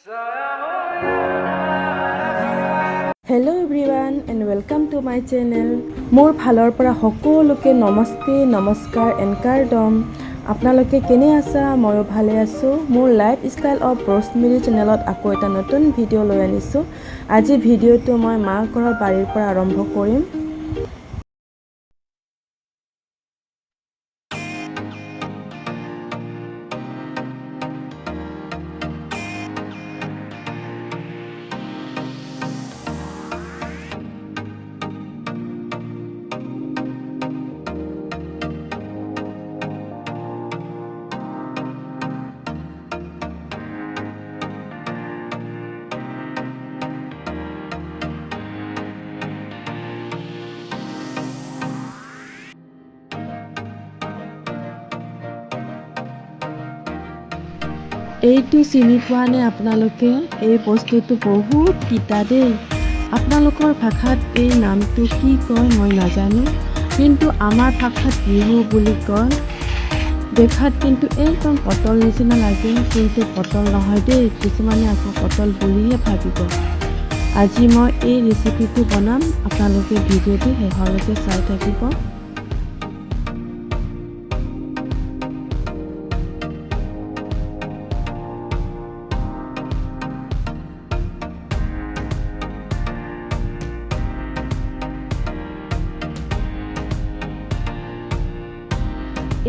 Hello everyone and welcome to my channel. মোৰ ফালৰ পৰা সকলোকে নমস্তে নমস্কাৰ এনকাৰডম। আপোনালোকে কেনে আছা? ময়ো ভালে আছোঁ। মোৰ লাইফ ষ্টাইল অফ ৰ'জমেৰী চেনেলত আকৌ এটা নতুন ভিডিঅ' লৈ আনিছোঁ। আজি ভিডিঅ'টো মই মা ঘৰৰ বাৰীৰ পৰা আৰম্ভ কৰিম। এইটো চিনি পোৱা নে আপোনালোকে? এই বস্তুটো বহুত তিতা দেই। আপোনালোকৰ ভাষাত এই নামটো কি কয় মই নাজানো, কিন্তু আমাৰ ভাষাত বিহু বুলি কয়। দেখাত কিন্তু একদম পটল নিচিনা লাগে, কিন্তু পটল নহয় দেই। কিছুমানে আকৌ পটল বুলিহে ভাবিব। আজি মই এই ৰেচিপিটো বনাম, আপোনালোকে ভিডিঅ'টো শেষলৈকে চাই থাকিব।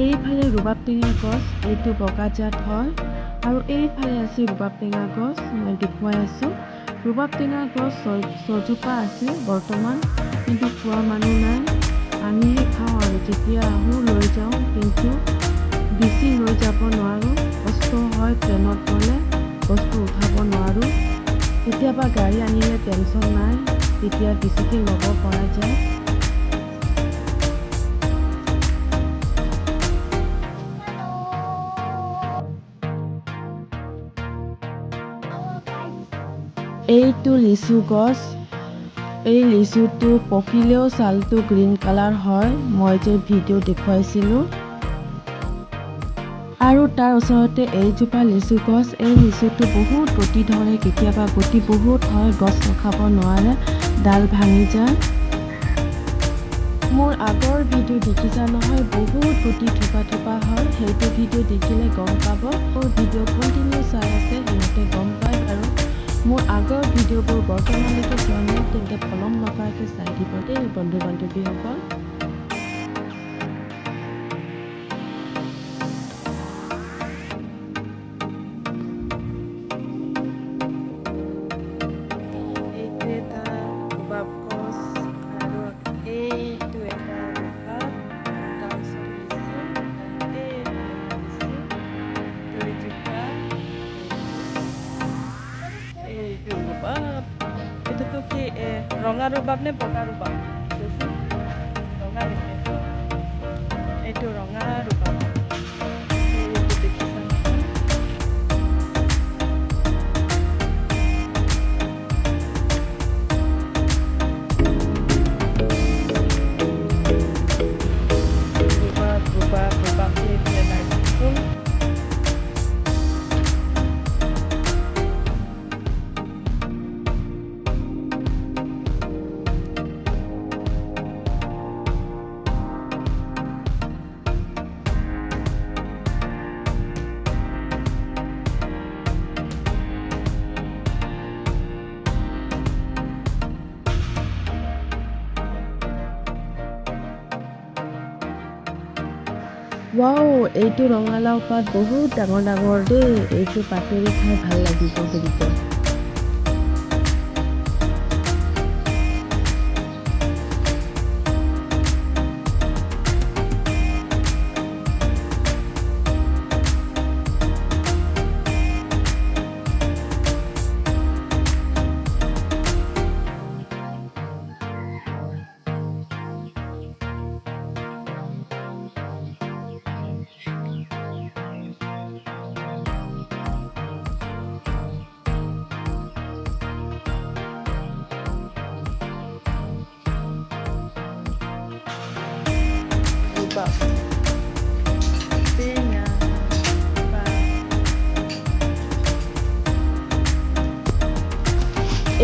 এইফালে ৰবাব টেঙা গছ, এইটো বগা জাত হয়, আৰু এইফালে আছে ৰবাব টেঙা গছ। মই দেখুৱাই আছোঁ। ৰবাব টেঙা গছ ছজোপা আছে বৰ্তমান, কিন্তু খোৱা মানুহ নাই। আমিহে খাওঁ আৰু যেতিয়া আহোঁ লৈ যাওঁ, কিন্তু বেছি লৈ যাব নোৱাৰোঁ। কষ্ট হয়, ট্ৰেইনত গ'লে বস্তু উঠাব নোৱাৰোঁ। কেতিয়াবা গাড়ী আনিলে টেনশ্যন নাই, তেতিয়া বেছিকৈ ল'ব পৰা যায়। এইটো লিচু গছ। এই লিচুটো পকিলেও ছালটো গ্ৰীণ কালাৰ হয়, মই যে ভিডিঅ' দেখুৱাইছিলোঁ। আৰু তাৰ ওচৰতে এইজোপা লিচু গছ। এই লিচুটো বহুত গতি ধৰে, কেতিয়াবা গতি বহুত হয়, গছ ৰখাব নোৱাৰে, ডাল ভাঙি যায়। মোৰ আগৰ ভিডিঅ' দেখিছা নহয়, বহুত গুটি থোপা থোপা হয়। সেইটো ভিডিঅ' দেখিলে গম পাব। মোৰ ভিডিঅ' কণ্টিনিউ চাই আছে সিহঁতে গম পায় বাৰু। মোৰ আগৰ ভিডিঅ'বোৰ বৰ্তমানলৈকে চোৱা নাই তেন্তে পলম নকৰাকৈ চাই দিব দেই বন্ধু বান্ধৱীসকল। এইটো এটা ৰবাব গছ, আৰু এইটো এটা ৰবাব, তাৰপিছত লিচু, এইটো এটা লিচু, দুইজোপা, এইটো ৰবাব। এইটোতো কি ৰঙা ৰবাব নে বগা ৰবাব? ৰঙা নেকি? এইটো ৰঙা ৰবাব। এইটো দেখিছা নহয়? ৰবাব ৰবাব ৰবাব, এইটো নাৰ্জী ফুল। ৱাও, এইটো ৰঙালাও পাত বহুত ডাঙৰ ডাঙৰ দেই। এইটো পাতেৰে খাই ভাল লাগিব কিন্তু।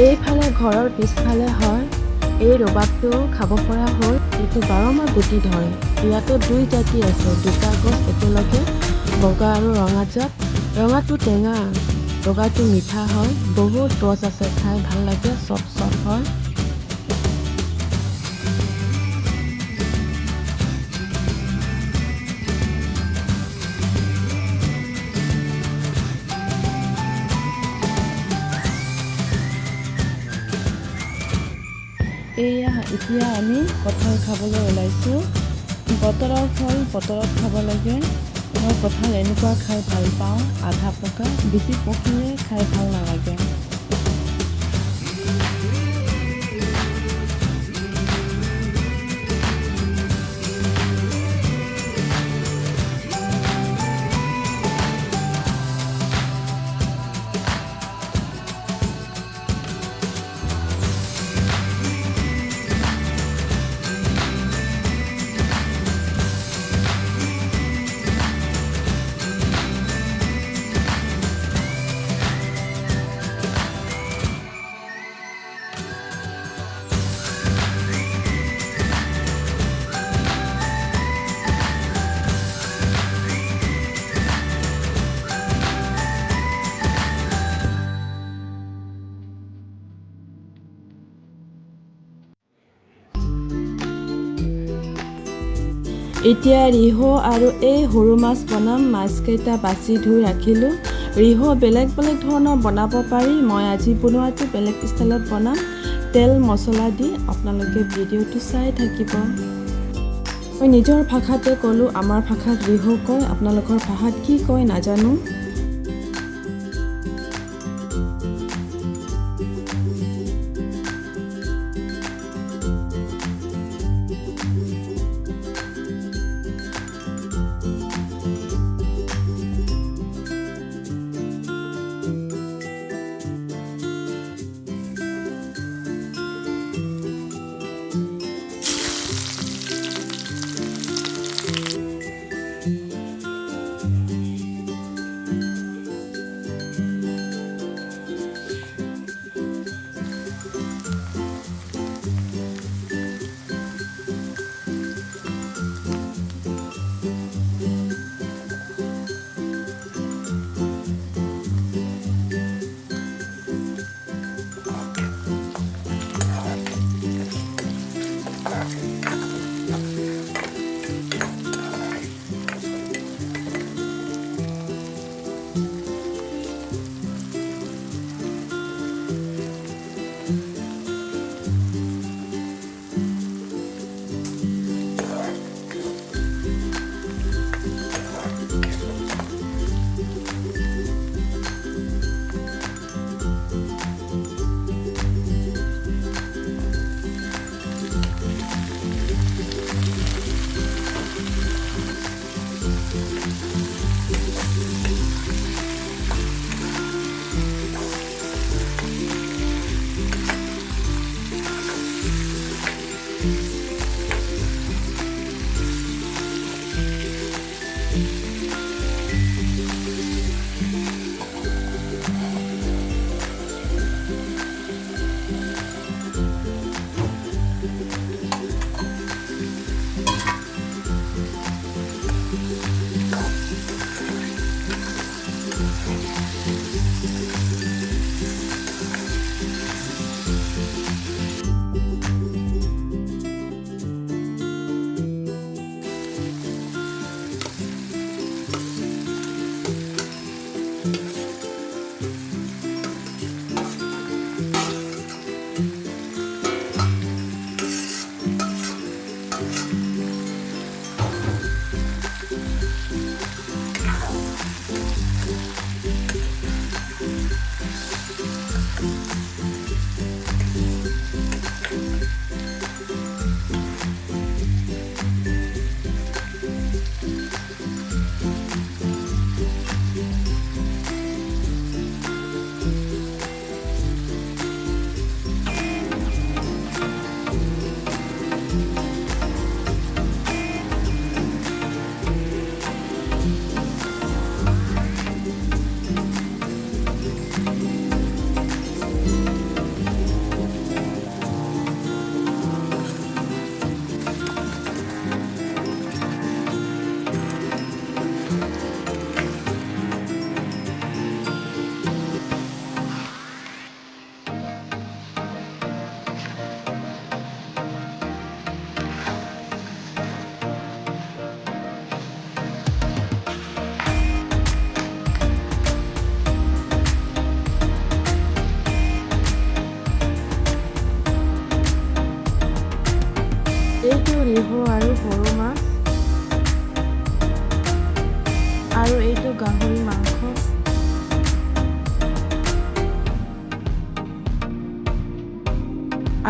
এইফালে ঘৰৰ পিছফালে হয়। এই ৰবাবটো খাব পৰা হ'ল। এইটো 12 মাহ গুটি ধৰে। ইয়াতো 2 জাতি আছে, 2টা গছ একেলগে, বগা আৰু ৰঙা জাত। ৰঙাটো টেঙা, বগাটো মিঠা হয়। বহুত গছ আছে, খাই ভাল লাগে, চফ হয়। এতিয়া আমি কঁঠাল খাবলৈ ওলাইছোঁ। বতৰৰ ফল বতৰত খাব লাগে। মই কঁঠাল এনেকুৱা খাই ভাল পাওঁ, আধা পকা, বেছি পকিলে খাই ভাল নালাগে। এতিয়া ৰিহ আৰু এই সৰু মাছ বনাম। মাছকেইটা বাছি ধুই ৰাখিলোঁ। ৰিহ বেলেগ বেলেগ ধৰণৰ বনাব পাৰি। মই আজি বনোৱাটো বেলেগ ষ্টাইলত বনাম, তেল মছলা দি। আপোনালোকে ভিডিঅ'টো চাই থাকিব। মই নিজৰ ভাষাতে ক'লোঁ, আমাৰ ভাষাত ৰিহ কয়, আপোনালোকৰ ভাষাত কি কয় নাজানো।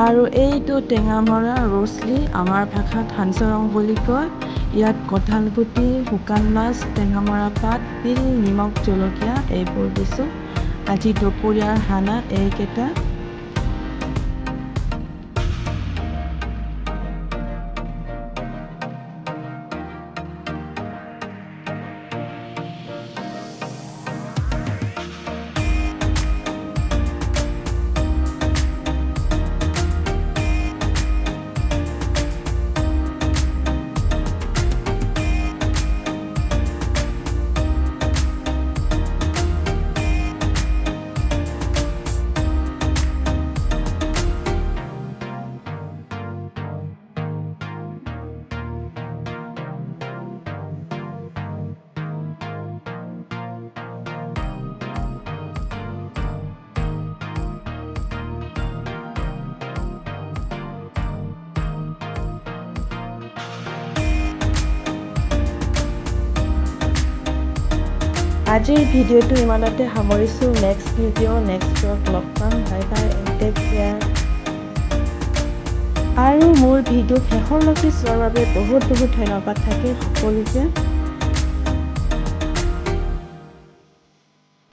আৰু এইটো টেঙামৰা ৰচলি, আমাৰ ভাষাত হাঞ্চৰং বুলি কয়। ইয়াত কঁঠাল গুটি, শুকান মাছ, টেঙামৰা পাত, তিল, নিমখ, জলকীয়া এইবোৰ দিছোঁ। আজি দুপৰীয়াৰ খানা এইকেইটা। আজিৰ ভিডিঅ'টো ইমানতে সামৰিছোঁ। নেক্সট ভিডিঅ' নেক্সট ব্লগ লগ পাম। Bye bye and take care. আৰু মোৰ ভিডিঅ' শেষৰলৈকে চোৱাৰ বাবে বহুত বহুত ধন্যবাদ থাকিল সকলোকে।